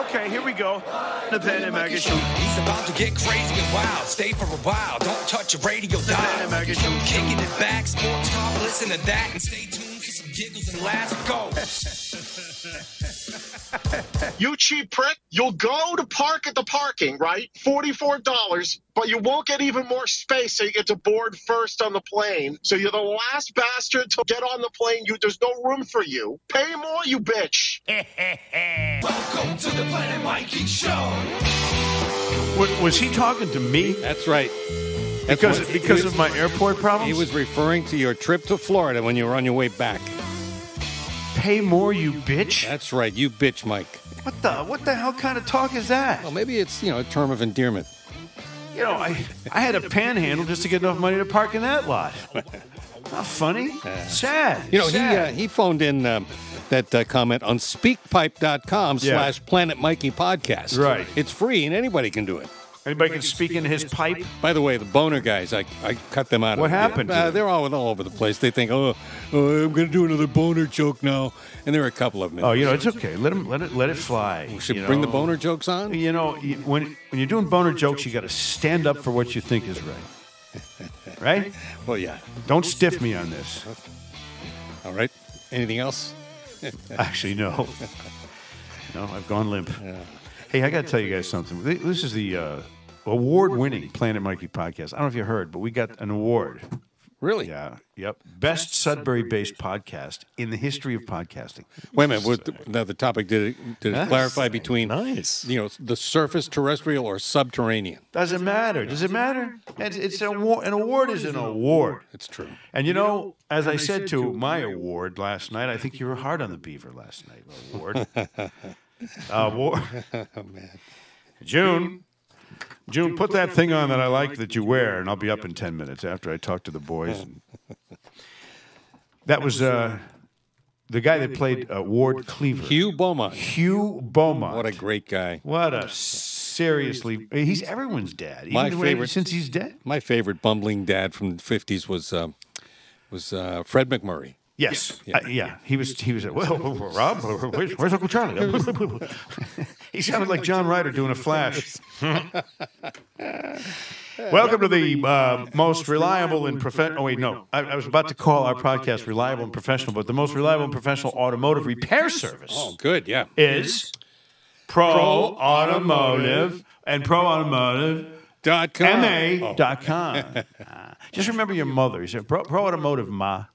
Okay, here we go. The Planet Mikey Show. He's about to get crazy and wild. Stay for a while. Don't touch your radio dial. Planet Mikey Show. Kicking it back, sports talk. Listen to that and stay tuned for some giggles and laughs. Go. You cheap prick, you'll go to park at the parking, right? $44, but you won't get even more space, so you get to board first on the plane. So you're the last bastard to get on the plane. There's no room for you. Pay more, you bitch. Welcome to the Planet Mikey Show. Was he talking to me? That's right. Because of my airport problems? He was referring to your trip to Florida when you were on your way back. Pay more, you bitch? That's right, you bitch, Mike. What the hell kind of talk is that? Well, maybe it's, a term of endearment. I had to panhandle just to get enough money to park in that lot. Not funny. Sad. Sad. He phoned in that comment on speakpipe.com/Planet Mikey podcast. Right. It's free and anybody can do it. Anybody can speak into his pipe? By the way, the boner guys, I cut them out. What happened? They're all over the place. They think, I'm going to do another boner joke now. And there are a couple of them. Oh, it's okay. Let it fly. We should bring the boner jokes on? When you're doing boner jokes, you got to stand up for what you think is right. Right? Well, yeah. Don't stiff me on this. All right. Anything else? Actually, no. No, I've gone limp. Yeah. Hey, I got to tell you guys something. This is the award-winning Planet Mikey podcast. I don't know if you heard, but we got an award. Really? Yeah. Yep. Best Sudbury-based podcast in the history of podcasting. Wait a minute. Now the topic, did it clarify between the surface terrestrial or subterranean? Doesn't matter. Does it matter? It's an award. An award is an award. It's true. And as I said to my award last night, I think you were hard on the beaver last night. Award. Oh, man. June, put that thing on that I like that you wear, and I'll be up in 10 minutes after I talk to the boys. That was the guy that played Ward Cleaver. Hugh Beaumont. What a great guy. Seriously, he's everyone's dad. My favorite since he's dead. My favorite bumbling dad from the 50s was Fred McMurray. Yes. Yeah. He was. Well, Rob, where's Uncle Charlie? He sounded like John Ryder doing a flash. Welcome to the most reliable and professional. Oh wait, no. I was about to call our podcast reliable and professional, but the most reliable and professional automotive repair service. Oh, good. Yeah. Is Pro Automotive and ProAutomotive.com. MA.com. Just remember your mother. You said ProAutomotive.com.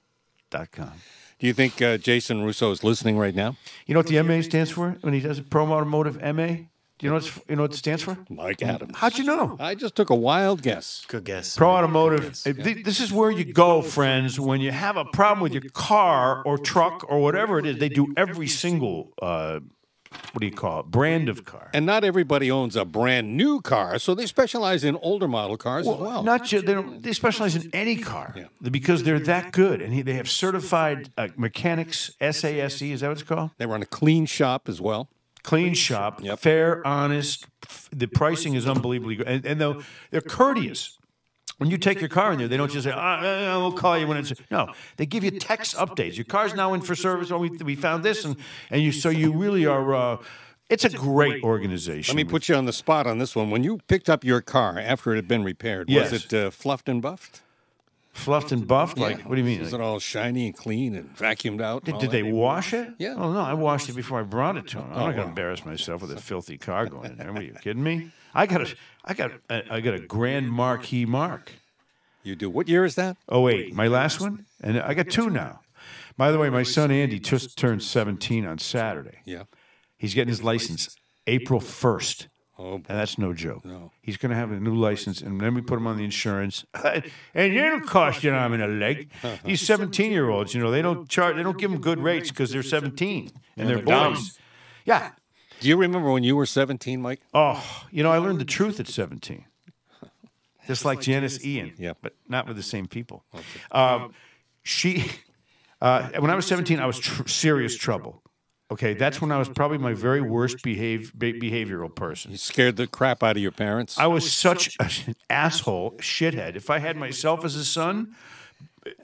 Do you think Jason Russo is listening right now? You know what the MA stands for when he does it? Pro Automotive MA? Do you know what it stands for? Mike Adams. How'd you know? I just took a wild guess. Good guess. Pro Automotive. This is where you go, friends, when you have a problem with your car or truck or whatever it is. They do every single brand of car. And not everybody owns a brand new car, so they specialize in older model cars as well. Not just they specialize in any car because they're that good, and they have certified mechanics. SASE, is that what it's called? They run a clean shop as well. Clean shop, fair, honest. The pricing is unbelievably good, and they're courteous. When you take your car in there, they don't just say, we'll call you when it's... No, they give you text updates. Your car's now in for service. Oh, we found this. And you really are... it's a great organization. Let me put you on the spot on this one. When you picked up your car after it had been repaired, was it fluffed and buffed? Fluffed and buffed? Yeah. Like, what do you mean? Was it all shiny and clean and vacuumed out? Did they wash it? Yeah. Oh, no, I washed it before I brought it to them. I'm not going to embarrass myself with a filthy car going in there. Are you kidding me? I got a Grand Marquis Mark. You do. What year is that? Oh, wait. My last one? And I got two now. By the way, my son Andy just turned 17 on Saturday. Yeah. He's getting his license April 1st. Oh, and that's no joke. No. He's going to have a new license, and then we put him on the insurance. And it'll cost you an arm and a leg. These 17-year-olds, they don't give them good rates because they're 17 and they're boys. Yeah. Do you remember when you were 17, Mike? Oh, I learned the truth at 17. Just like Janice Ian, but not with the same people. Okay. When I was 17, I was serious trouble. Okay, that's when I was probably my very worst behavioral person. You scared the crap out of your parents? I was such an asshole, shithead. If I had myself as a son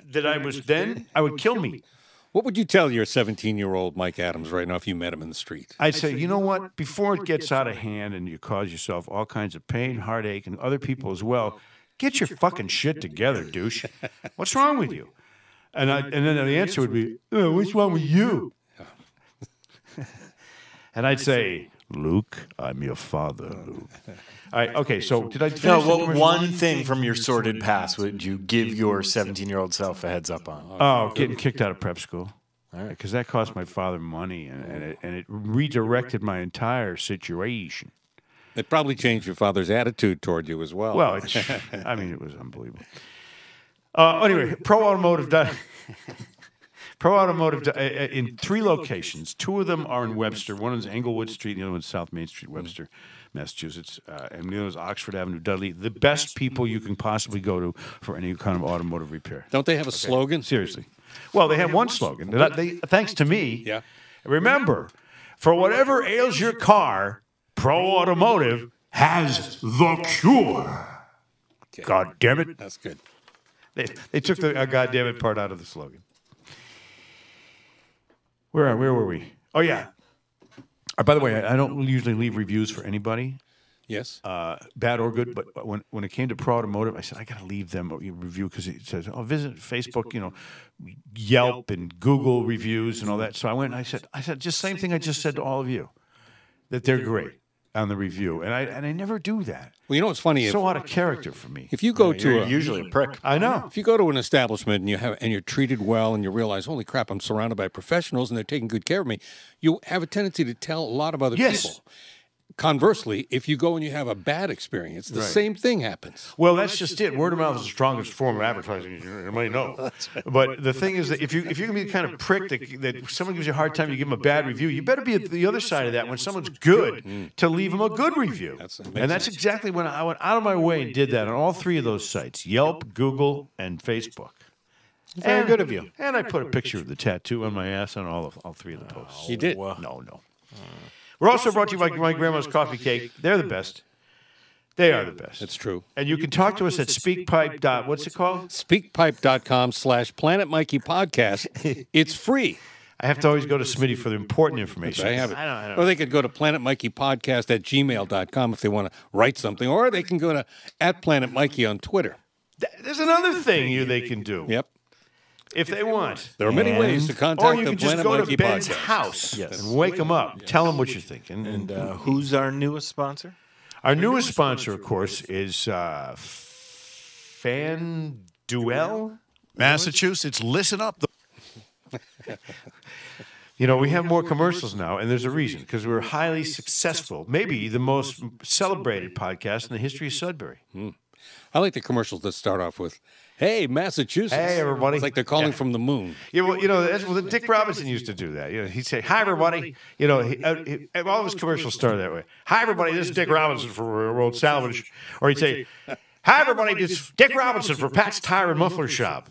that I was then, I would kill me. What would you tell your 17-year-old Mike Adams right now if you met him in the street? I'd say, you know what? Before it gets out of hand and you cause yourself all kinds of pain, heartache, and other people as well, get your fucking shit together, douche. What's wrong with you? And then the answer would be, oh, what's wrong with you? And I'd say, Luke, I'm your father, Luke. All right, okay, so did I finish No, the what commercial? one thing from your sordid past would you give your 17-year-old self a heads up on? Oh, getting kicked out of prep school. Because that cost my father money, and it redirected my entire situation. It probably changed your father's attitude toward you as well. Well, it was unbelievable. Anyway, Pro Automotive in 3 locations. 2 of them are in Webster. One is Englewood Street, the other one's South Main Street, Webster, Massachusetts, and the other is Oxford Avenue, Dudley. The best people you can possibly go to for any kind of automotive repair. Don't they have a slogan? Seriously. Well, they have one slogan. Thanks to me. Yeah. Remember, for whatever ails your car, Pro Automotive has the cure. Okay. God damn it. That's good. They took the God damn it part out of the slogan. Where were we? Oh, yeah. By the way, I don't usually leave reviews for anybody, Yes. bad or good, but when it came to Pro Automotive, I said, I got to leave them a review because it says, visit Facebook, Yelp and Google reviews and all that. So I went and I said, just same thing I just said to all of you, that they're great on the review. And I never do that. Well, you know what's funny? So out of character for me. If you go You're to usually a prick. I know. If you go to an establishment and you're treated well and you realize, holy crap, I'm surrounded by professionals and they're taking good care of me, you have a tendency to tell a lot of other people. Conversely, if you go and you have a bad experience, the same thing happens. Well, that's just it. Word of mouth is the strongest form of advertising you might know. But the thing is that if you're going to be the kind of prick that someone gives you a hard time, you give them a bad review, you better be at the other side of that when someone's good to leave them a good review. And that's exactly when I went out of my way and did that on all 3 of those sites, Yelp, Google, and Facebook. Very good of you. And I put a picture of the tattoo on my ass on all 3 of the posts. You did? No. We're also brought to you by my grandma's coffee cake. They're the best. They are the best. That's true. And you can talk to us at speakpipe. What's it called? Speakpipe.com/Planet Mikey Podcast. It's free. I have to always go to Smitty for the important information. I have it. I don't Or they could go to planetmikeypodcast@gmail.com if they want to write something. Or they can go to @PlanetMikey on Twitter. There's another thing they can do. Yep. If they want. There are many ways to Or contact you the can just Planet go Mikey to Ben's Podcast. house Yes. and wake him up. Tell him what you're thinking. And who's our newest sponsor? Our newest sponsor, of course, is FanDuel, Massachusetts. Listen up. We have more commercials now, and there's a reason, because we're highly successful, maybe the most celebrated podcast in the history of Sudbury. I like the commercials that start off with, "Hey, Massachusetts." Hey, everybody. It's like they're calling from the moon. Yeah, well, Dick Robinson used to do that. He'd say, "Hi, everybody." All of his commercials started that way. "Hi, everybody. This is Dick Robinson for Road Salvage," or he'd say, "Hi, everybody. This is Dick Robinson for Pat's Tire and Muffler Shop."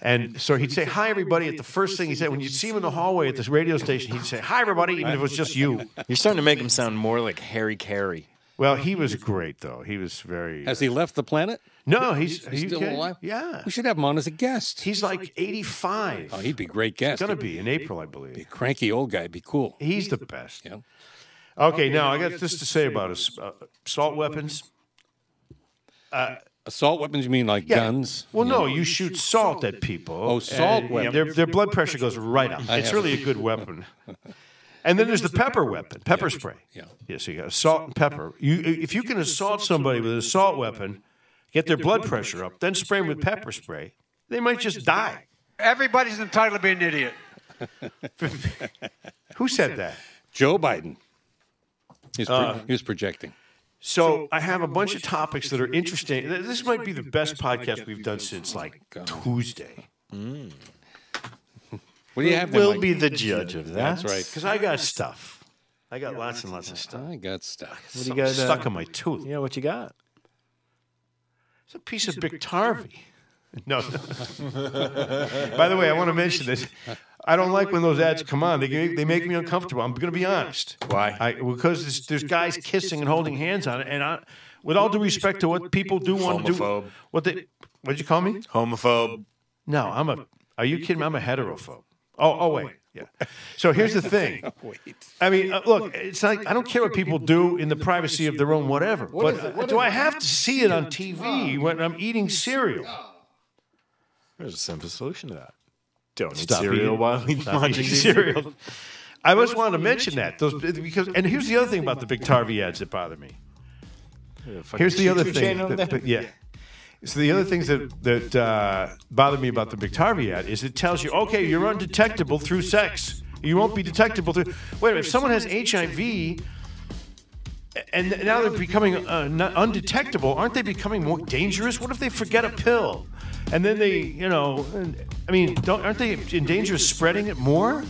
And so he'd say, "Hi, everybody," at the first thing he said. When you'd see him in the hallway at this radio station, he'd say, "Hi, everybody," even if it was just you. You're starting to make him sound more like Harry Carey. Well, he was great, though. He was very... Has he left the planet? No, he's Still okay? alive? Yeah. We should have him on as a guest. He's like 85. Oh, he'd be a great guest. He's going to be in April, I believe. Be a cranky old guy. Be cool. He's the best. Yeah. Okay, now I got this to say about assault weapons. Assault weapons, you mean like guns? Well, no, you shoot salt at people. Oh, salt weapons. Their blood pressure goes right up. It's really a good weapon. And then there's the pepper weapon, pepper spray. Yeah. So you got assault and pepper. If you can assault somebody with an assault weapon, get their blood pressure up, then spray them with pepper spray, they might just die. Everybody's entitled to be an idiot. Who said that? Joe Biden. He was projecting. So I have a bunch of topics that are interesting. This might be the best podcast we've done since like Tuesday. What do you have there, We'll Mike? be the judge of that. That's right. Because I got stuff. I got lots and lots of stuff. I got stuff. What do you got? Stuck in my tooth. Yeah, what you got? It's a piece of Big Tarvey. No. By the way, I want to mention this. I don't like when those ads come on. They make me uncomfortable. I'm going to be honest. Why? Because there's guys kissing and holding hands on it, and with all due respect to what people do want to do, Homophobe. what'd you call me? Homophobe. No, are you kidding me? I'm a heterophobe. Oh, wait. Yeah. So here's the thing. Wait. I mean, look, it's like I don't care what people do in the privacy of their own whatever. But do I have to see it on TV when I'm eating cereal? There's a simple solution to that. Don't eat Stop cereal eating- while Stop watching eating cereal. I just wanted to mention that and here's the other thing about the Big Tarvey ads that bother me. Here's the other thing. So the other things that bother me about the Big Tarvey ad is it tells you, okay, you're undetectable through sex. You won't be detectable through. Wait a minute, if someone has HIV and now they're becoming undetectable, aren't they becoming more dangerous? What if they forget a pill? And then they, aren't they in danger of spreading it more?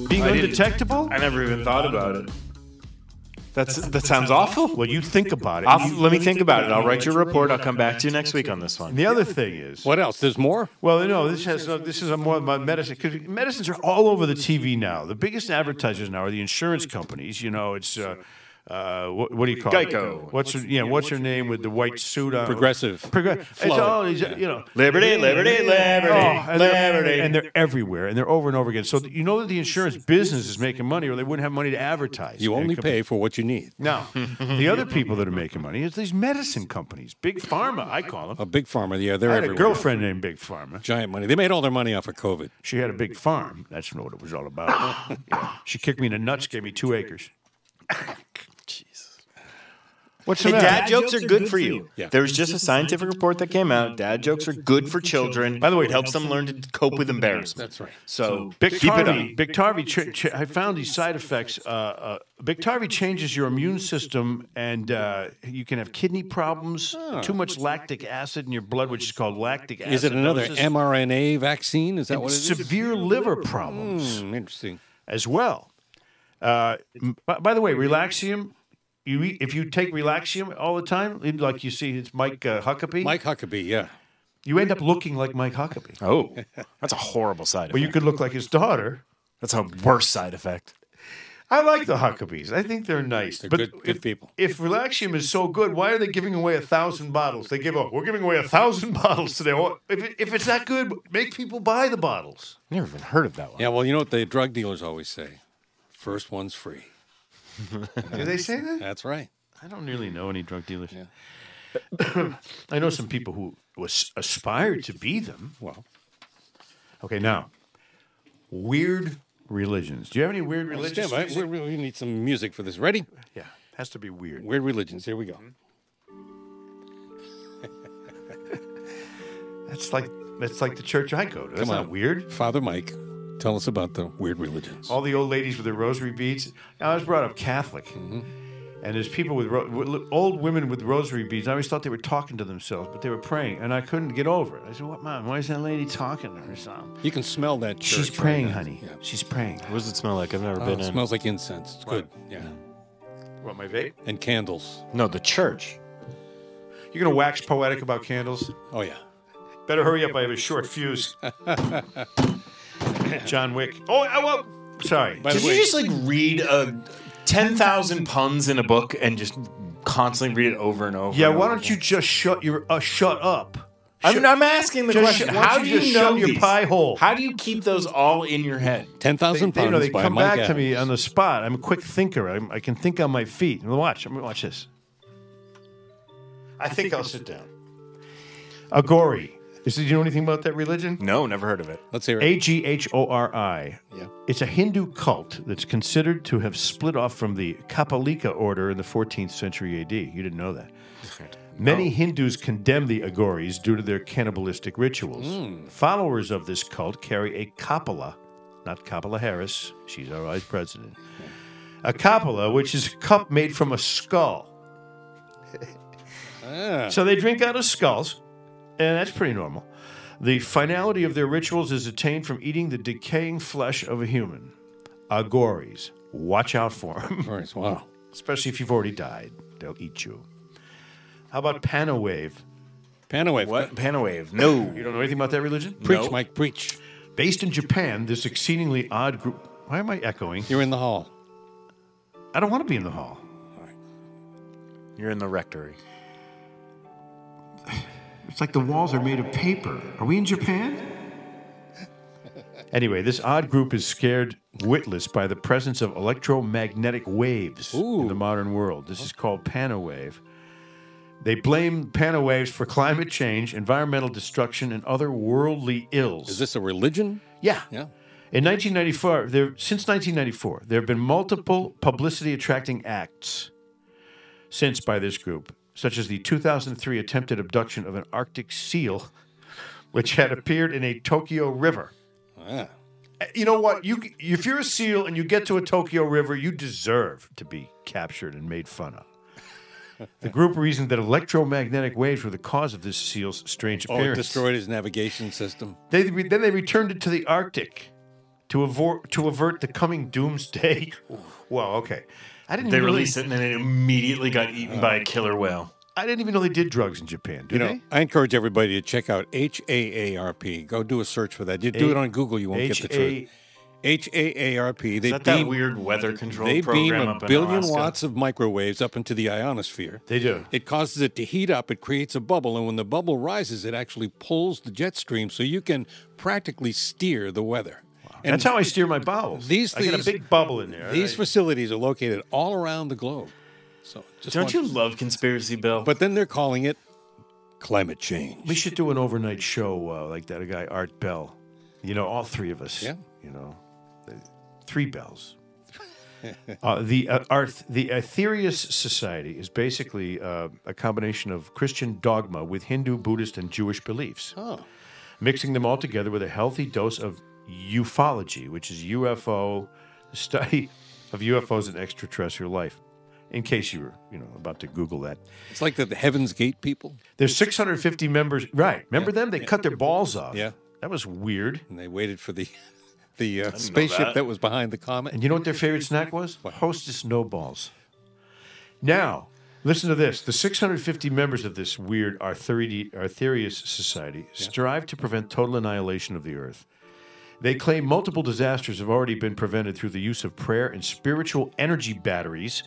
Being undetectable? I never even thought about it. That sounds awful. Well, you think about it. Let me think about it. I'll write your report. I'll come back to you next week on this one. The other thing is, What else? There's more? well, no, this is more about medicine because medicines are all over the TV now. The biggest advertisers now are the insurance companies. It's what do you call Geico. it? What's her name with the white suit on? Progressive. It's all these, Liberty, liberty, liberty, liberty. and they're everywhere, and they're over and over again. So you know that the insurance business is making money, or they wouldn't have money to advertise. You only pay for what you need. Now, the other people that are making money is these medicine companies, Big Pharma, I call them. A big pharma, yeah, they're I had a everywhere. girlfriend named Big Pharma. Giant money. They made all their money off of COVID. She had a big farm. That's what it was all about. Yeah. She kicked me in the nuts, gave me 2 acres. What's the Hey, matter? dad jokes are good for you. Yeah. There was just a scientific report that came out. Dad jokes are good for children. By the way, it helps them learn to cope with embarrassment. That's right. So Big keep it Tarvey, up. Big Tarvey, I found these side effects. Big Tarvey changes your immune system, and you can have kidney problems, too much lactic acid in your blood, which is called lactic acidosis. Is it another mRNA vaccine? Is that what it is? Severe liver problems Interesting. as well. By the way, Relaxium. If you take Relaxium all the time, like you see, it's Mike Huckabee. Mike Huckabee, yeah. You end up looking like Mike Huckabee. Oh, that's a horrible side effect. But you could look like his daughter. That's a worse side effect. I like the Huckabees. I think they're nice. They're but good people. If Relaxium is so good, why are they giving away 1,000 bottles? We're giving away 1,000 bottles today. Well, if it's that good, make people buy the bottles. Never even heard of that one. Yeah, well, you know what the drug dealers always say? First one's free. Do they say that? That's right. I don't really know any drug dealers. Yeah. I know some people who aspire to be them. Well, okay, now, weird religions. Do you have any weird religions? stand by. We need some music for this. Ready? Yeah, has to be weird. Weird religions. Here we go. That's like the church I go to. That's Come on. not weird. Father Mike, tell us about the weird religions. All the old ladies with their rosary beads. Now, I was brought up Catholic. And there's people with old women with rosary beads. I always thought they were talking to themselves, but they were praying, and I couldn't get over it. I said, "What, Mom? Why is that lady talking to herself?" You can smell that church. She's praying, right now. honey. Yeah. She's praying. What does it smell like? I've never Oh, been it in. smells like incense. It's good. Yeah. What, my vape? And candles. No, the church. You're gonna wax poetic about candles? Oh, yeah. Better hurry up. I have a short fuse. John Wick. Oh, sorry. By the Did you way, just like read 10,000 puns in a book and just constantly read it over and over? Yeah, and why over don't you again? just shut up? I'm asking the just question. why don't How you do you just know shut your these? pie hole? How do you keep those all in your head? 10,000 They pounds by come Mike back to Adams. me on the spot. I'm a quick thinker. I can think on my feet. Watch. I'm gonna watch this. I think I'll sit down. Agori. Do you know anything about that religion? No, never heard of it. Let's hear it. Aghori. Yeah. It's a Hindu cult that's considered to have split off from the Castiglioke order in the 14th century AD. You didn't know that. Many Hindus condemn the Aghoris due to their cannibalistic rituals. Followers of this cult carry a kapala, not Kamala Harris, she's our vice president. A kapala, which is a cup made from a skull. So they drink out of skulls, and that's pretty normal. The finality of their rituals is attained from eating the decaying flesh of a human. Aghoris, watch out for them. Right, wow. Especially if you've already died. They'll eat you. How about Panawave? Panawave. What? Panawave. No. You don't know anything about that religion? Preach, No. Mike, preach. Based in Japan, this exceedingly odd group... Why am I echoing? You're in the hall. I don't want to be in the hall. You're in the rectory. It's like the walls are made of paper. Are we in Japan? Anyway, this odd group is scared witless by the presence of electromagnetic waves in the modern world. This is called panawave. They blame panawaves for climate change, environmental destruction, and other worldly ills. Is this a religion? Yeah. Yeah. In 1994, since 1994, there have been multiple publicity-attracting acts since by this group, such as the 2003 attempted abduction of an Arctic seal, which had appeared in a Tokyo river. Ah. You know what? If you're a seal and you get to a Tokyo river, you deserve to be captured and made fun of. The group reasoned that electromagnetic waves were the cause of this seal's strange appearance. It destroyed his navigation system. Then they returned it to the Arctic to avert the coming doomsday. Well, okay. They released it and then it immediately got eaten by a killer whale. I didn't even know they did drugs in Japan. Do they? I encourage everybody to check out HAARP. Go do a search for that. You do it on Google, you won't get the truth. HAARP. Is that weird weather control They beam program a up in billion Alaska? watts of microwaves up into the ionosphere. They do. It causes it to heat up. It creates a bubble. And when the bubble rises, it actually pulls the jet stream so you can practically steer the weather. And that's how I steer my bowels. I get a big bubble in there. These facilities are located all around the globe. So Don't you love conspiracy, Bill? But then they're calling it climate change. We should do an overnight show like that. A guy, Art Bell. All three of us. Yeah. Three bells. The Aetherius Society is basically a combination of Christian dogma with Hindu, Buddhist, and Jewish beliefs. Oh. Mixing them all together with a healthy dose of ufology, which is UFO, the study of UFOs and extraterrestrial life. In case you were, about to Google that. It's like the Heaven's Gate people. There's 650 members. Right. Remember them? They cut their balls off. Yeah. That was weird. And they waited for the spaceship that was behind the comet. And you know what their favorite snack was? Hostess no balls. Now, listen to this. The 650 members of this weird Aetherius Society strive to prevent total annihilation of the Earth. They claim multiple disasters have already been prevented through the use of prayer and spiritual energy batteries,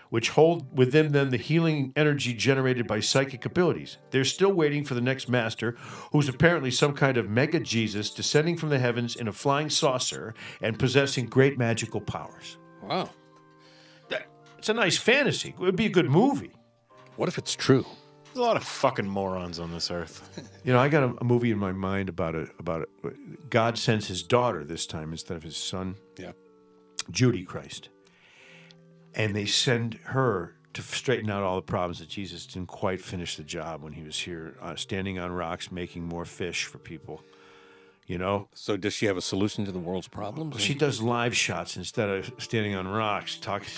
which hold within them the healing energy generated by psychic abilities. They're still waiting for the next master, who's apparently some kind of mega Jesus descending from the heavens in a flying saucer and possessing great magical powers. Wow. It's a nice fantasy. It would be a good movie. What if it's true? There's a lot of fucking morons on this earth. I got a movie in my mind about it. God sends his daughter this time instead of his son. Yeah. Judy Christ. And they send her to straighten out all the problems that Jesus didn't quite finish the job when he was here, standing on rocks, making more fish for people. So does she have a solution to the world's problems? She does live shots instead of standing on rocks, talking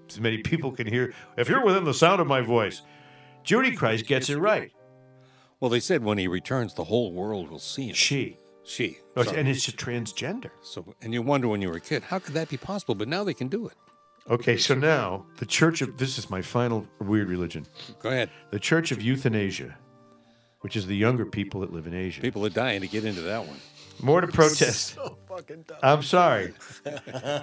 as many people can hear. If you're within the sound of my voice, Judy Christ gets it right. Well, they said when he returns, the whole world will see him. She. And it's a transgender. And you wonder when you were a kid, how could that be possible? But now they can do it. Okay, so now the Church of, this is my final weird religion. Go ahead. The Church of Euthanasia, which is the younger people that live in Asia. People are dying to get into that one. More to protest. So fucking dumb. I'm sorry.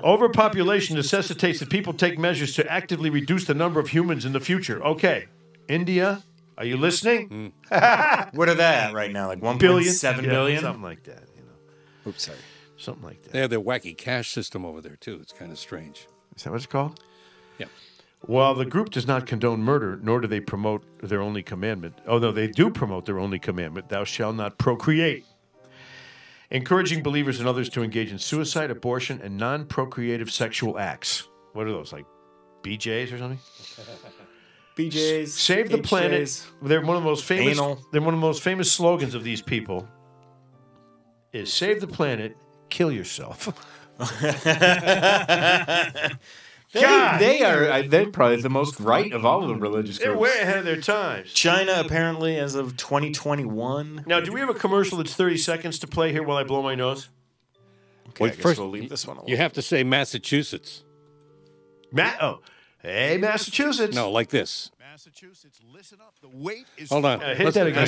Overpopulation necessitates that people take measures to actively reduce the number of humans in the future. Okay, India, are you listening? What are they at right now? Like 1.7 billion? Something like that. Oops, sorry. Something like that. They have their wacky cash system over there, too. It's kind of strange. Is that what it's called? Yeah. Well, the group does not condone murder, nor do they promote their only commandment. Oh, no, they do promote their only commandment, thou shalt not procreate. Encouraging believers and others to engage in suicide, abortion, and non-procreative sexual acts. What are those, like BJs or something? BJs. Save the planet. HJs. They're one of the most famous. Anal. They're one of the most famous slogans of these people. Is save the planet, kill yourself. They're probably the most right of all of the religious They're groups. way ahead of their times. China, apparently, as of 2021. Now, do we have a commercial that's 30 seconds to play here while I blow my nose? Okay, Wait, I guess first, we'll leave this one alone. You have to say Massachusetts. Hey, Massachusetts. No, like this. Massachusetts, listen up. The wait is... Hold on. Hit that again.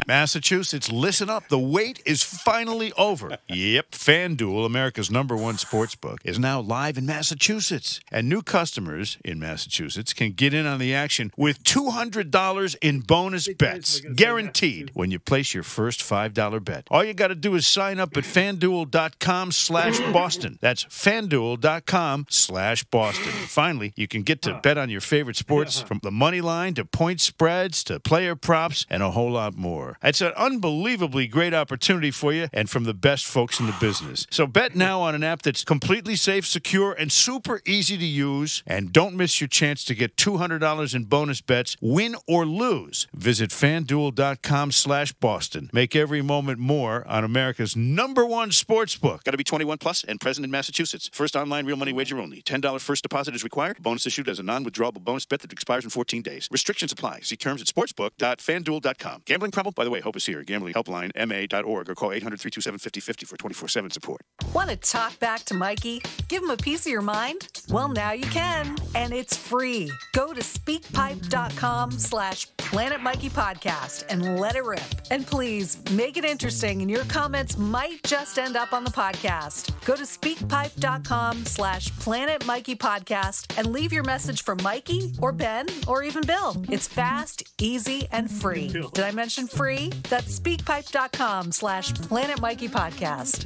Massachusetts, listen up. The wait is finally over. Yep, FanDuel, America's #1 sportsbook, is now live in Massachusetts. And new customers in Massachusetts can get in on the action with $200 in bonus bets, guaranteed, when you place your first $5 bet. All you got to do is sign up at FanDuel.com/Boston. That's FanDuel.com/Boston. Finally, you can get to bet on your favorite sports, from the money line to point spreads to player props and a whole lot more. It's an unbelievably great opportunity for you and from the best folks in the business. So bet now on an app that's completely safe, secure, and super easy to use. And don't miss your chance to get $200 in bonus bets, win or lose. Visit FanDuel.com/Boston. Make every moment more on America's #1 sportsbook. Got to be 21 plus and present in Massachusetts. First online real money wager only. $10 first deposit is required. Bonus issued as a non-withdrawable bonus bet that expires in 14 days. Restrictions apply. See terms at sportsbook.fanduel.com. Gambling problem? By the way, hope is here. Gambling helpline ma.org or call 800-327-5050 for 24/7 support. Want to talk back to Mikey? Give him a piece of your mind? Well, now you can. And it's free. Go to speakpipe.com/Planet Mikey Podcast and let it rip. And please, make it interesting, and your comments might just end up on the podcast. Go to speakpipe.com/Planet Mikey Podcast and leave your message for Mikey or Ben or even Bill. It's fast, easy, and free. Did I mention free? That's speakpipe.com/Planet Mikey Podcast.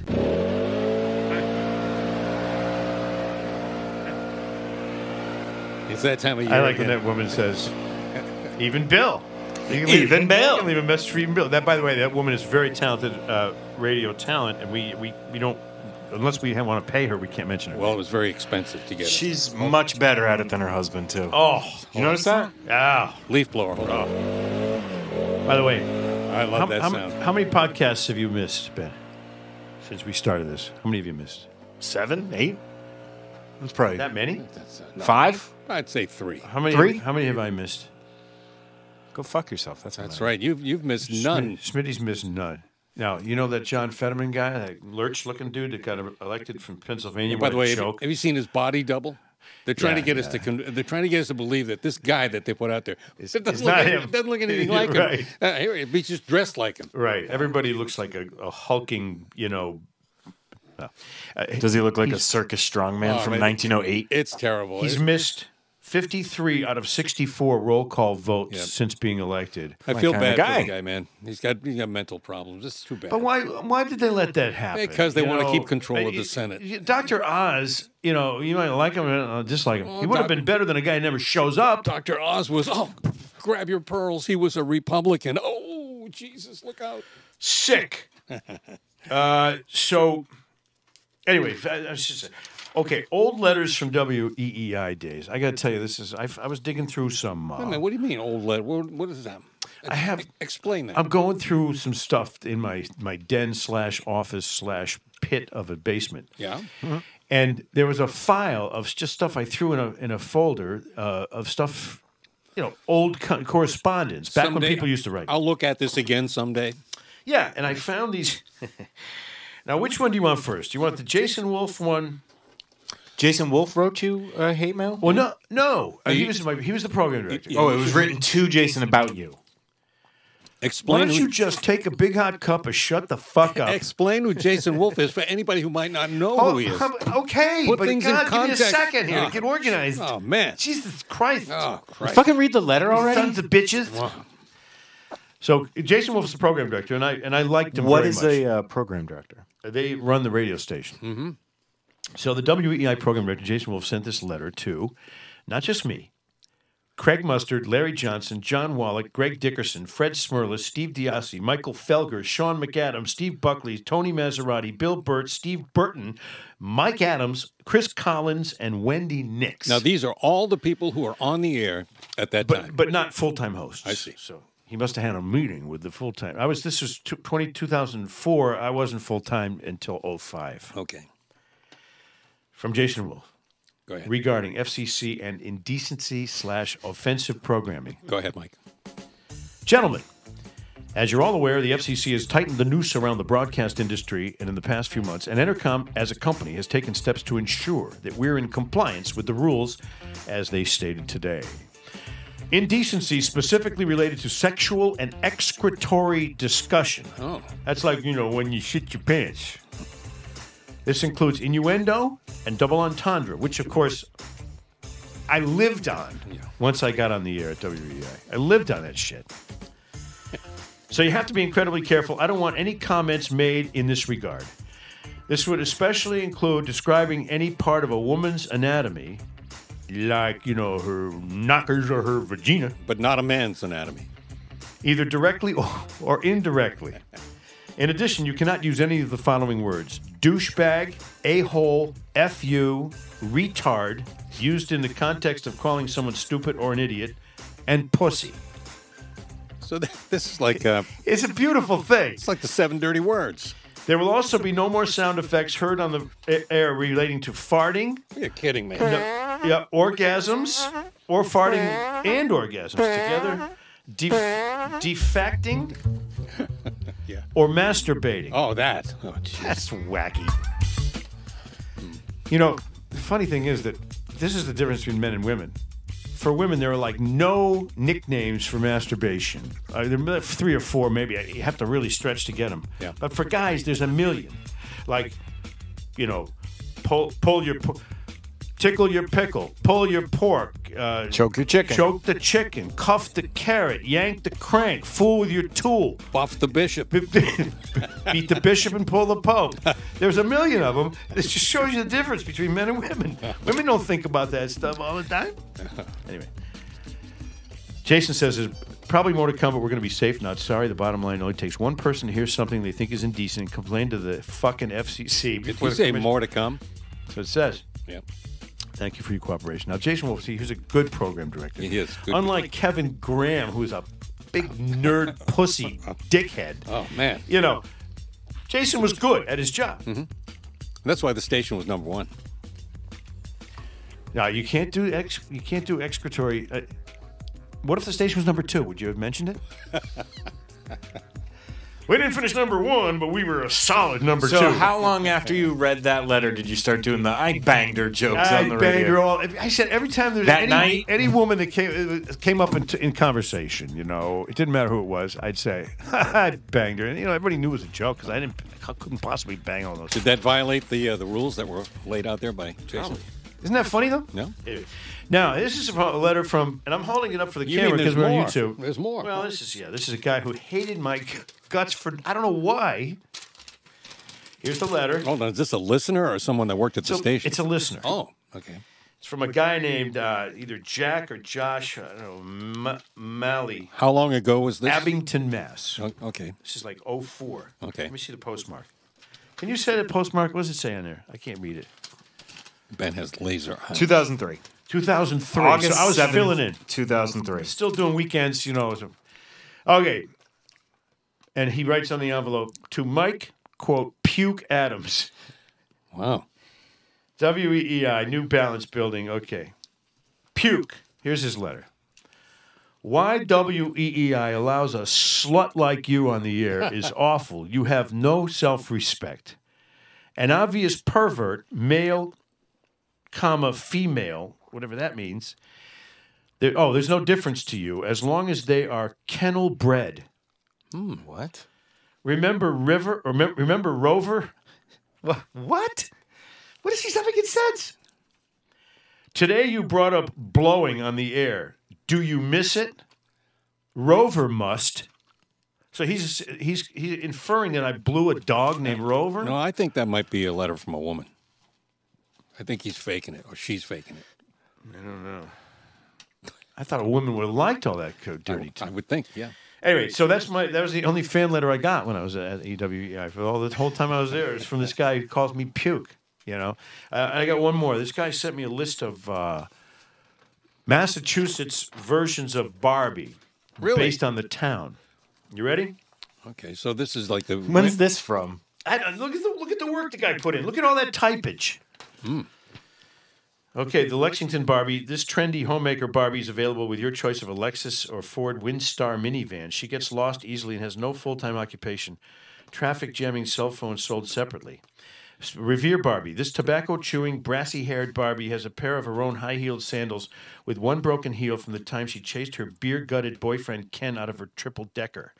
It's that time of year. I like when that woman says, even Bill. Even Bill. You can leave a message for even Bill. That, by the way, that woman is very talented radio talent, and we don't, unless we want to pay her, we can't mention her. Well, it was very expensive to get She's much better at it than her husband, too. Oh. You notice that? Yeah. Leaf blower. Hold on. By the way, I love that sound. How many podcasts have you missed, Ben, since we started this? How many have you missed? 7, 8? That's probably That many? No, 5. I'd say 3. How many? 3? How many have I missed? Go fuck yourself. That's right. You've missed none. Smitty's missed none. Now, you know that John Fetterman guy, that lurch-looking dude that got elected from Pennsylvania? By the way, choke? have you seen his body double? They're trying to get us to. They're trying to get us to believe that this guy that they put out there doesn't look anything like right. him. He's just dressed like him. Right. Everybody looks like a hulking, Does he look like a circus strongman from 1908? It's terrible. He's missed 53 out of 64 roll call votes since being elected. I feel bad for the guy, man. He's got mental problems. It's too bad. But why did they let that happen? Because they want to keep control of the Senate. Dr. Oz, you might like him or dislike him. He would have been better than a guy who never shows up. Dr. Oz was, grab your pearls. He was a Republican. Oh, Jesus, look out. Sick. So, anyway, I was just saying. Okay, old letters from WEEI days. I got to tell you, I was digging through some. Wait a minute, what do you mean old letter? What is that? Explain that. I'm going through some stuff in my den/office/pit of a basement. Yeah. Mm-hmm. And there was a file of just stuff I threw in a folder of stuff, old correspondence back when people used to write. I'll look at this again someday. Yeah, and I found these. Now, which one do you want first? Do you want the Jason Wolf one? Jason Wolf wrote you a hate mail? Well, no. He was the program director. Oh, it was written to Jason about you. Why don't you just take a big hot cup and shut the fuck up? Explain who Jason Wolf is for anybody who might not know who he is. Okay, Put but things God, in context. give me a second here to get organized. Oh, man. Jesus Christ. Oh, Christ. Fucking read the letter already? Sons of bitches. Wow. So Jason Wolf's the program director, and I liked him very much. What is a program director? They run the radio station. Mm-hmm. So the WEI program director, Jason Wolf, sent this letter to, not just me, Craig Mustard, Larry Johnson, John Wallach, Greg Dickerson, Fred Smirlis, Steve Diassi, Michael Felger, Sean McAdams, Steve Buckley, Tony Maserati, Bill Burt, Steve Burton, Mike Adams, Chris Collins, and Wendy Nix. Now, these are all the people who are on the air at that time. But not full-time hosts. I see. So he must have had a meeting with the full-time. This was 2004. I wasn't full-time until 2005. Okay. From Jason Wolf. Go ahead. Regarding FCC and indecency/offensive programming. Go ahead, Mike. Gentlemen, As you're all aware, the FCC has tightened the noose around the broadcast industry, and in the past few months, and Entercom, as a company, has taken steps to ensure that we're in compliance with the rules as they stated today. Indecency specifically related to sexual and excretory discussion. Oh. That's like, when you shit your pants. This includes innuendo and double entendre, which, of course, I lived on once I got on the air at WEI. I lived on that shit. So you have to be incredibly careful. I don't want any comments made in this regard. This would especially include describing any part of a woman's anatomy, like, her knockers or her vagina. But not a man's anatomy. Either directly or indirectly. In addition, you cannot use any of the following words: douchebag, a-hole, F-you, retard, used in the context of calling someone stupid or an idiot, and pussy. So this is like... it's a beautiful thing. It's like the 7 dirty words. There will also be no more sound effects heard on the air relating to farting. You're kidding me. Orgasms, or farting and orgasms together. Defecting, or masturbating. Oh, that. Oh, that's wacky. The funny thing is that this is the difference between men and women. For women, there are like no nicknames for masturbation. There are 3 or 4, maybe. You have to really stretch to get them. Yeah. But for guys, there's a million. Like, tickle your pickle, pull your pork, choke your chicken, choke the chicken, cuff the carrot, yank the crank, fool with your tool, buff the bishop, beat the bishop and pull the pope. There's a million of them. This just shows you the difference between men and women. Women don't think about that stuff all the time. Anyway, Jason says there's probably more to come, but we're going to be safe. Not sorry. The bottom line: it only takes one person to hear something they think is indecent and complain to the fucking FCC. Did you say more to come? That's what it says. Yeah. Thank you for your cooperation. Now, Jason Wolfsey, who's a good program director. He is. Good. Unlike Kevin Graham, who's a big nerd pussy dickhead. Oh, man. Jason was good at his job. Mm-hmm. That's why the station was number 1. Now, you can't do excretory. What if the station was number 2? Would you have mentioned it? We didn't finish number 1, but we were a solid number 2. So how long after you read that letter did you start doing the I banged her jokes on the radio? I banged her all. I said every time there's any woman that came up in conversation, it didn't matter who it was, I'd say, I banged her. And, everybody knew it was a joke because I couldn't possibly bang all those. Did that violate the rules that were laid out there by Jason? Isn't that funny, though? No. Now, this is a letter from, and I'm holding it up for the camera because we're on YouTube. There's more. Well, this is a guy who hated my guts for, I don't know why. Here's the letter. Hold on, is this a listener or someone that worked at the station? It's a listener. Oh, okay. It's from a guy named either Jack or Josh, I don't know, Malley. How long ago was this? Abington, Mass. Okay. This is like 04. Okay. Let me see the postmark. Can you say the postmark? What does it say on there? I can't read it. Ben has laser eyes. 2003. 2003. August so I was 7th, filling in. 2003. Still doing weekends, Okay. And he writes on the envelope, to Mike, quote, Puke Adams. Wow. WEEI, New Balance Building. Okay. Puke. Here's his letter. Why WEEI allows a slut like you on the air is awful. You have no self-respect. An obvious pervert, male, female, whatever that means. There's no difference to you as long as they are kennel bred. What? Remember Rover? What? What does he not making sense? Today you brought up blowing on the air. Do you miss it? Rover must. So he's inferring that I blew a dog named Rover? No, I think that might be a letter from a woman. I think he's faking it, or she's faking it. I don't know. I thought a woman would have liked all that dirty I would think, yeah. Anyway, so that was the only fan letter I got when I was at EWEI. For all the whole time I was there, it's from this guy who calls me Puke. I got one more. This guy sent me a list of Massachusetts versions of Barbie, based on the town. You ready? Okay, so this is like the. When's this from? Look at the work the guy put in. Look at all that typage. Okay, the Lexington Barbie. This trendy homemaker Barbie is available with your choice of a Lexus or Ford Windstar minivan. She gets lost easily and has no full-time occupation. Traffic jamming cell phone sold separately. Revere Barbie. This tobacco-chewing, brassy-haired Barbie has a pair of her own high-heeled sandals with one broken heel from the time she chased her beer-gutted boyfriend Ken out of her triple-decker.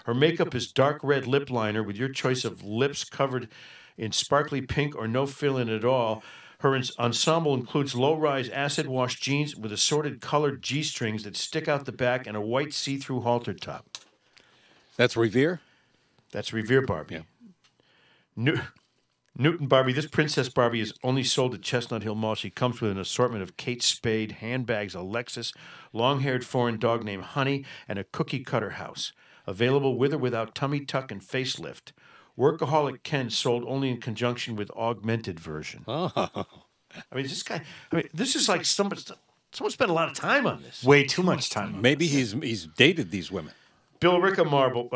Her makeup is dark red lip liner with your choice of lips covered in sparkly pink or no fill-in at all. Her ensemble includes low-rise acid-wash jeans with assorted colored G-strings that stick out the back and a white see-through halter top. That's Revere? That's Revere Barbie. Yeah. Newton Barbie. This Princess Barbie is only sold at Chestnut Hill Mall. She comes with an assortment of Kate Spade handbags, a Lexus, long-haired foreign dog named Honey, and a cookie cutter house. Available with or without tummy tuck and facelift. Workaholic Ken sold only in conjunction with augmented version. Oh. I mean, this is like someone spent a lot of time on this. Way too much time. Maybe he's dated these women. Bill Ricca Barbie.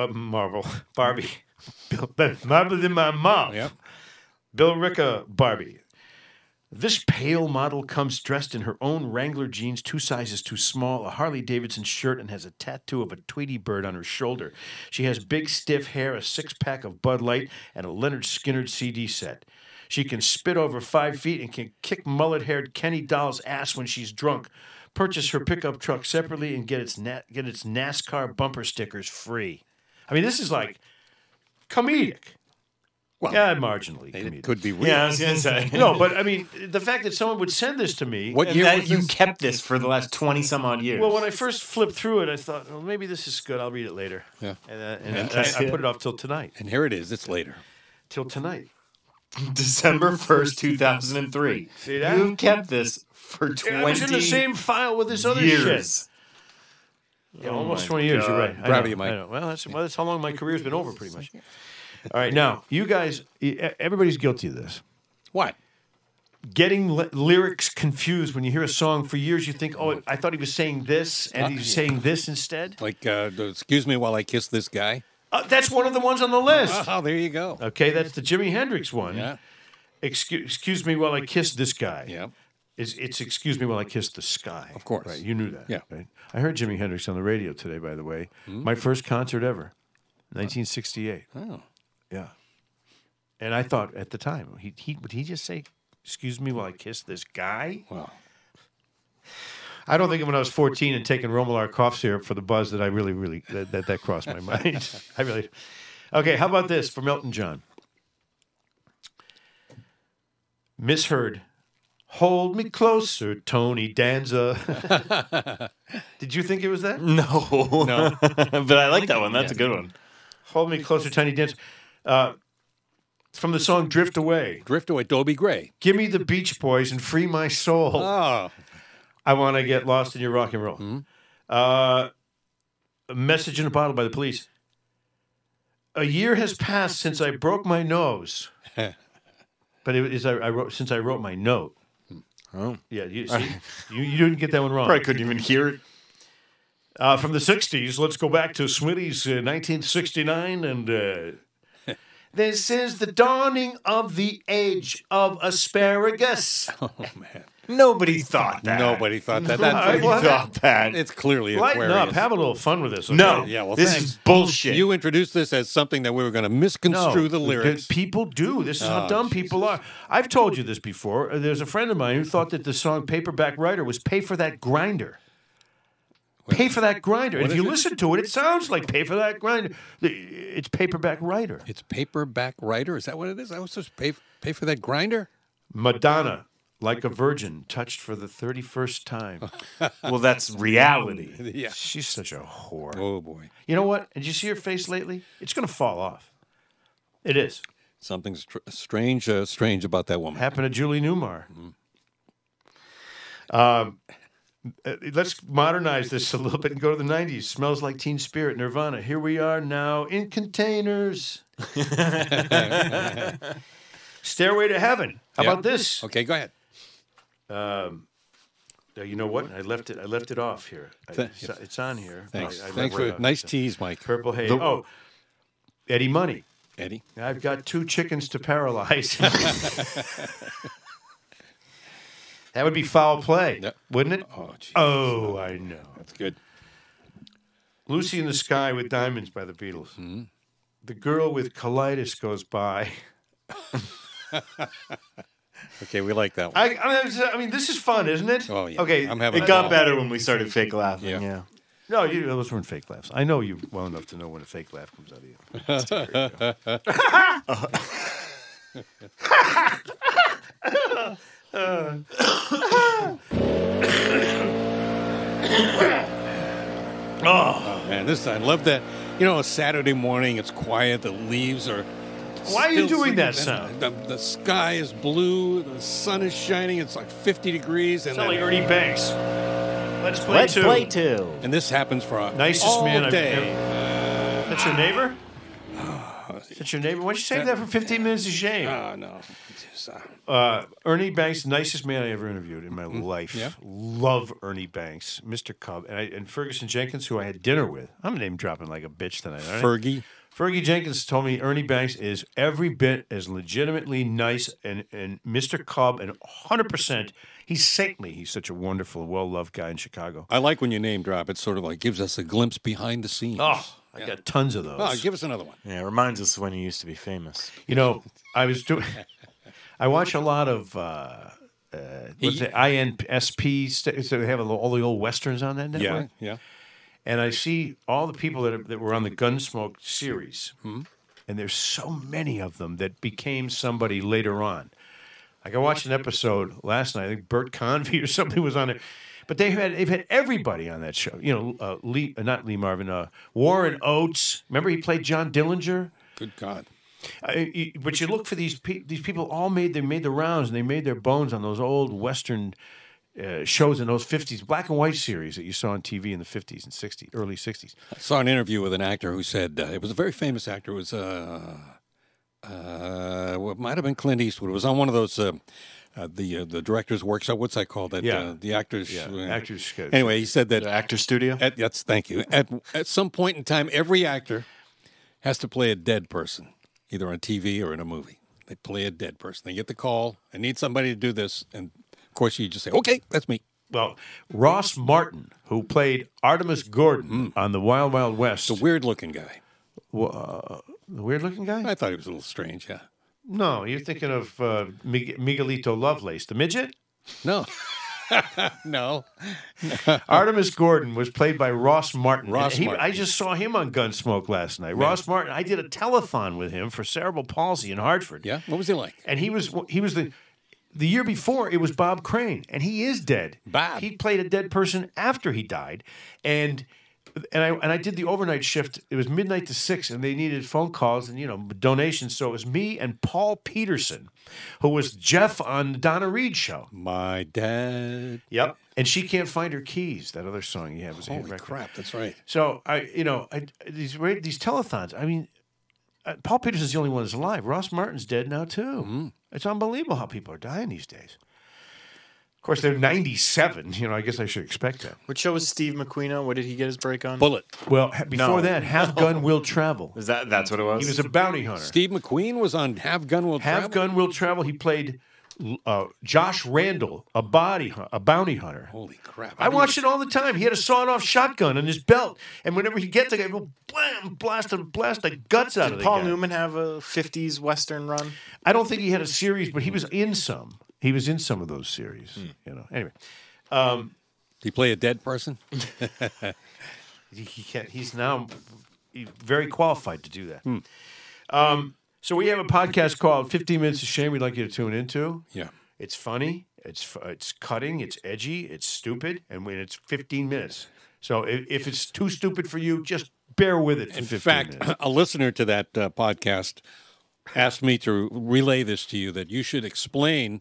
Marble in my mouth. Yep. Bill Ricca Barbie. This pale model comes dressed in her own Wrangler jeans, 2 sizes too small, a Harley-Davidson shirt, and has a tattoo of a Tweety bird on her shoulder. She has big, stiff hair, a 6-pack of Bud Light, and a Leonard Skinner CD set. She can spit over 5 feet and can kick mullet-haired Kenny Doll's ass when she's drunk. Purchase her pickup truck separately and get its NASCAR bumper stickers free. I mean, this is like comedic. Well, yeah, marginally. It could be real. Yeah, I was going to say. No, but I mean, the fact that someone would send this to me. What And year that was you this? kept this for the last 20-some-odd years. Well, when I first flipped through it, I thought, well, maybe this is good. I'll read it later. Yeah. And I put it off till tonight. And here it is. It's later. Till tonight. December 1st, 2003. See that? You kept this for 20 I was in the same file with this other years. shit. Yeah, almost 20 years. You're right. Proud of you, Mike. I know. Well, that's how long my career's been over, pretty much. All right, now, you guys, everybody's guilty of this. What? Getting lyrics confused when you hear a song for years. You think, oh, I thought he was saying this, and he's saying this instead. Like, excuse me while I kiss this guy? That's one of the ones on the list. Oh, there you go. Okay, that's the Jimi Hendrix one. Yeah. Excuse me while I kiss this guy. Yeah. It's excuse me while I kiss the sky. Of course. Right, you knew that. Yeah. Right? I heard Jimi Hendrix on the radio today, by the way. My first concert ever, 1968. Oh. Yeah. And I thought at the time, would he just say, excuse me while I kiss this guy? Well. I don't think when I was 14 and taking Romalar cough syrup for the buzz that I really, that crossed my mind. I really. Okay, how about this from Elton John? Misheard. Hold me closer, Tony Danza. Did you think it was that? No. But I like that one. That's a good one. Hold me closer, Tony Danza. From the song Drift Away. Drift Away, Dobie Gray. Give me the Beach Boys and free my soul. Oh. I want to get lost in your rock and roll. A Message in a Bottle by the Police. A year has passed since I broke my nose. But it is since I wrote my note. Oh. Yeah, you see, you didn't get that one wrong. Probably couldn't even hear it. From the 60s, let's go back to Smitty's 1969 and... This is the dawning of the age of asparagus. Oh, man. Nobody thought that. Nobody thought that. Nobody thought that. It's clearly Lighten Aquarius. up. Have a little fun with this. Okay? No. Yeah, well, this thanks. is bullshit. You introduced this as something that we were going to misconstrue the lyrics. People do. This is how dumb people are. I've told you this before. There's a friend of mine who thought that the song Paperback Writer was Pay for That Grinder. Pay for that grinder. If you listen to it, it sounds like Pay for That Grinder. It's Paperback Writer. It's Paperback Writer? Is that what it is? I was supposed to pay for that grinder? Madonna, like a virgin, touched for the 31st time. Well, that's reality. Yeah. She's such a whore. Oh, boy. You know what? Did you see her face lately? It's going to fall off. It is. Something strange about that woman. Happened to Julie Newmar. Let's modernize this a little bit and go to the 90s. Smells Like Teen Spirit, Nirvana. Here we are now in containers. Stairway to Heaven. How about this? Okay, go ahead. You know what? I left it off here. It's on here. Thanks. I Thanks left for it nice off. tease, Mike. Purple Haze. Eddie Money. Eddie. I've got 2 chickens to paralyze. That would be foul play, Yep. wouldn't it? Oh, geez. Oh, I know. That's good. Lucy in the Sky with Diamonds by the Beatles. The girl with colitis goes by. Okay, we like that one. I mean, this is fun, isn't it? Oh, yeah. Okay. I'm having It got better when we started fake laughing. Yeah. Yeah. No, those weren't fake laughs. I know you well enough to know when a fake laugh comes out of you. Oh, man, I love that. You know, a Saturday morning, it's quiet, the leaves are... Why are you still doing that sleeping, sound? The sky is blue, the sun is shining, it's like 50 degrees. And Sound like then- Ernie Banks. Let's play Let's two. play two. And this happens for Nicest all man I've day. ever... That's your neighbor? That's your neighbor? Why'd you save that for 15 minutes of shame? No. Just, Ernie Banks, nicest man I ever interviewed in my life. Yeah. Love Ernie Banks, Mr. Cub, and Ferguson Jenkins, who I had dinner with. I'm name dropping like a bitch tonight. All right? Fergie. Jenkins told me Ernie Banks is every bit as legitimately nice and Mr. Cub, and 100%. He's saintly. He's such a wonderful, well-loved guy in Chicago. I like when you name drop. It sort of like gives us a glimpse behind the scenes. Oh, I got tons of those. Oh, give us another one. Yeah, it reminds us when you used to be famous. You know, I watch a lot of what's it, INSP. So they have all the old westerns on that network. Yeah. And I see all the people that were on the Gunsmoke series, and there's so many of them that became somebody later on. Like I watched an episode last night. I think Bert Convy or something was on it. But they've had everybody on that show. You know, not Lee Marvin, Warren Oates. Remember he played John Dillinger? Good God. But you look for these people. All made the rounds and they made their bones on those old Western shows in those 50s black and white series that you saw on TV in the 50s and 60s, early 60s. I saw an interview with an actor who said it was a very famous actor. It was it might have been Clint Eastwood. It was on one of those the director's workshop. What's that called? The actors. Actors. Anyway, he said that The actor studio? Thank you. At some point in time, every actor has to play a dead person, either on TV or in a movie. They play a dead person. They get the call. I need somebody to do this, and of course, you just say, "Okay, that's me." Well, Ross Martin, who played Artemus Gordon on the Wild Wild West, The weird-looking guy. the weird-looking guy. I thought he was a little strange. Yeah. No, you're thinking of Miguelito Lovelace, the midget. No. No. Artemus Gordon was played by Ross Martin. Martin. I just saw him on Gunsmoke last night. Yeah. Ross Martin. I did a telethon with him for cerebral palsy in Hartford. Yeah. What was he like? And he was the year before. It was Bob Crane, and he is dead. Bob. He played a dead person after he died, and I did the overnight shift. It was midnight to 6, and they needed phone calls and donations. So it was me and Paul Peterson, who was Jeff on the Donna Reed show. My dad. Yep. And She Can't Find Her Keys. That other song you had was a hit Holy record. crap! That's right. So these telethons. I mean, Paul Peterson's the only one that's alive. Ross Martin's dead now too. Mm-hmm. It's unbelievable how people are dying these days. Of course, they're 97. I guess I should expect that. What show was Steve McQueen on? What did he get his break on? Bullet. Well, before that, Have Gun Will Travel. That's what it was? He was a bounty hunter. Steve McQueen was on Have Gun Will Travel. Have Gun Will Travel. He played Josh Randall, a bounty hunter. Holy crap! I watched it all the time. He had a sawed-off shotgun in his belt, and whenever he gets the guy, he'll blam, blast the guts out of the guy. Did Paul Newman have a 50s Western run? I don't think he had a series, but he was in some. He was in some of those series. Anyway, Did he play a dead person? he can't. He's now very qualified to do that. So we have a podcast called 15 Minutes of Shame we'd like you to tune into. Yeah. It's funny, it's cutting, it's edgy, it's stupid, and when it's 15 minutes. So if it's too stupid for you, just bear with it for 15 minutes. In fact, a listener to that podcast asked me to relay this to you, that you should explain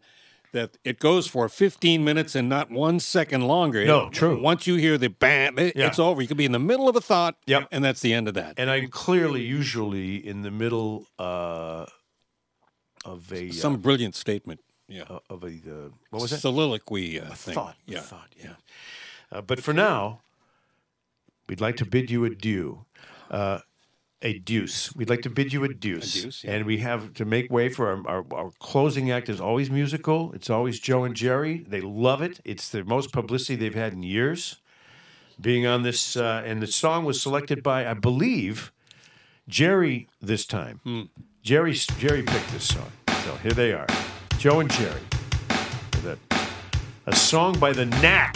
that it goes for 15 minutes and not 1 second longer. No, true. Once you hear the bam, it's over. You could be in the middle of a thought, and that's the end of that. And I'm clearly usually in the middle of a... Some brilliant statement. Yeah. Of a... what was it? Soliloquy thing. Thought. Yeah. Thought, yeah. But for now, we'd like to bid you adieu. a deuce. We'd like to bid you a deuce. A deuce, yeah. And we have to make way for our closing act is always musical. It's always Joe and Jerry. They love it. It's the most publicity they've had in years. Being on this, and the song was selected by, I believe, Jerry this time. Jerry picked this song. So here they are, Joe and Jerry. A song by the Knack.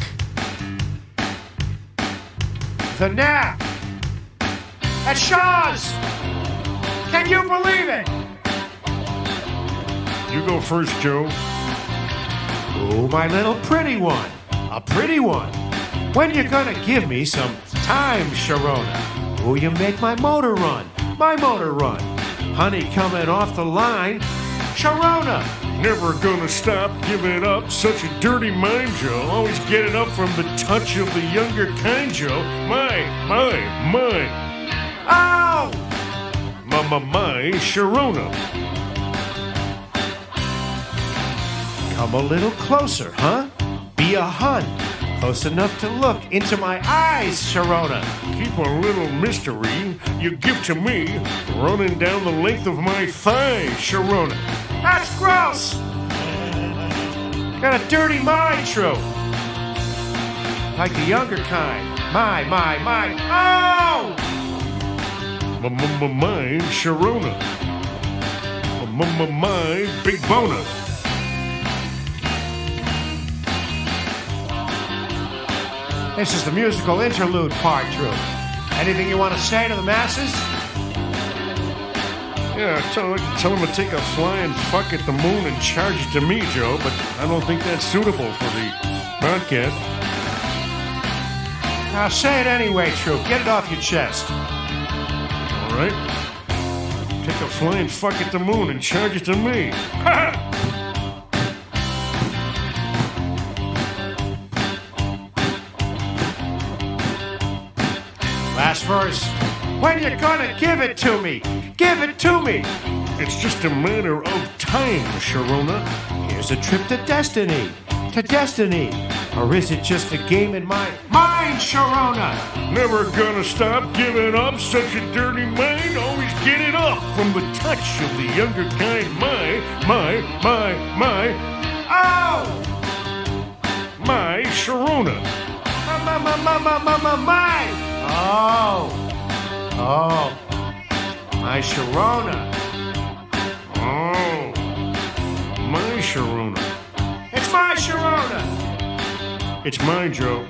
The Knack. At Shaw's. Can you believe it? You go first, Joe. Oh, my little pretty one. A pretty one. When you gonna give me some time, Sharona? Oh, you make my motor run. My motor run. Honey coming off the line. Sharona. Never gonna stop, give it up. Such a dirty mind, Joe. Always get it up from the touch of the younger kind, Joe. My. Ow! My Sharona. Come a little closer, huh? Be a hun. Close enough to look into my eyes, Sharona. Keep a little mystery you give to me, running down the length of my thigh, Sharona. That's gross! Got a dirty mind, True. Like the younger kind. My. Oh! My Sharona. My big boner. This is the musical interlude part, True. Anything you want to say to the masses? Yeah, tell him to take a flying fuck at the moon and charge it to me, Joe, but I don't think that's suitable for the broadcast. Now say it anyway, True. Get it off your chest. All right. Take a flying fuck at the moon and charge it to me. Ha! Last verse. When you gonna give it to me? Give it to me. It's just a matter of time, Sharona. Here's a trip to destiny. To destiny. Or is it just a game in my mind, Sharona? Never gonna stop giving up. Such a dirty mind. Always get it up from the touch of the younger kind. My. Oh! My Sharona. My. Oh. My Sharona. Oh. My Sharona. It's my Sharona. It's mine, Joe.